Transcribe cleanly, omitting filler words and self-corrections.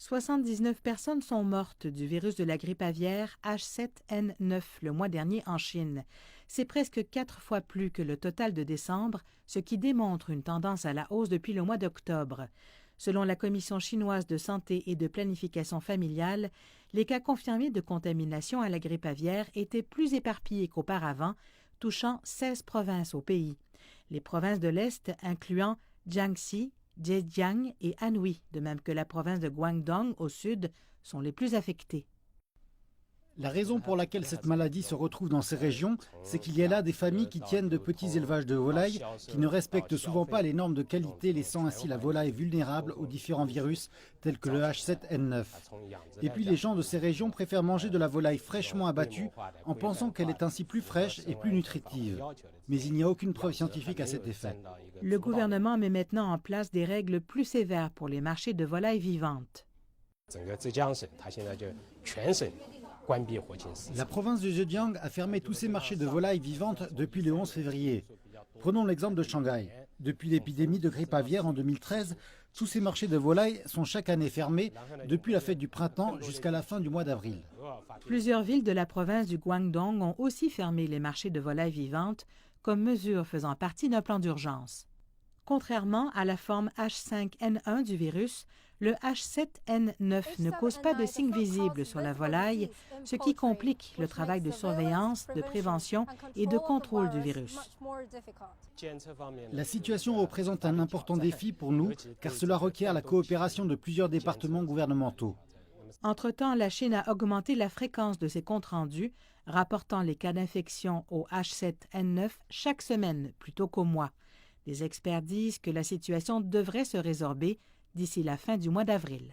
79 personnes sont mortes du virus de la grippe aviaire H7N9 le mois dernier en Chine. C'est presque 4 fois plus que le total de décembre, ce qui démontre une tendance à la hausse depuis le mois d'octobre. Selon la Commission chinoise de santé et de planification familiale, les cas confirmés de contamination à la grippe aviaire étaient plus éparpillés qu'auparavant, touchant 16 provinces au pays. Les provinces de l'Est, incluant Jiangxi, Zhejiang et Anhui, de même que la province de Guangdong au sud, sont les plus affectées. La raison pour laquelle cette maladie se retrouve dans ces régions, c'est qu'il y a là des familles qui tiennent de petits élevages de volailles qui ne respectent souvent pas les normes de qualité, laissant ainsi la volaille vulnérable aux différents virus tels que le H7N9. Et puis les gens de ces régions préfèrent manger de la volaille fraîchement abattue en pensant qu'elle est ainsi plus fraîche et plus nutritive. Mais il n'y a aucune preuve scientifique à cet effet. Le gouvernement met maintenant en place des règles plus sévères pour les marchés de volailles vivantes. La province de Zhejiang a fermé tous ses marchés de volailles vivantes depuis le 11 février. Prenons l'exemple de Shanghai. Depuis l'épidémie de grippe aviaire en 2013, tous ces marchés de volailles sont chaque année fermés depuis la fête du printemps jusqu'à la fin du mois d'avril. Plusieurs villes de la province du Guangdong ont aussi fermé les marchés de volailles vivantes comme mesure faisant partie d'un plan d'urgence. Contrairement à la forme H5N1 du virus, le H7N9 ne cause pas de signes visibles sur la volaille, ce qui complique le travail de surveillance, de prévention et de contrôle du virus. La situation représente un important défi pour nous, car cela requiert la coopération de plusieurs départements gouvernementaux. Entre-temps, la Chine a augmenté la fréquence de ses comptes rendus, rapportant les cas d'infection au H7N9 chaque semaine plutôt qu'au mois. Les experts disent que la situation devrait se résorber d'ici la fin du mois d'avril.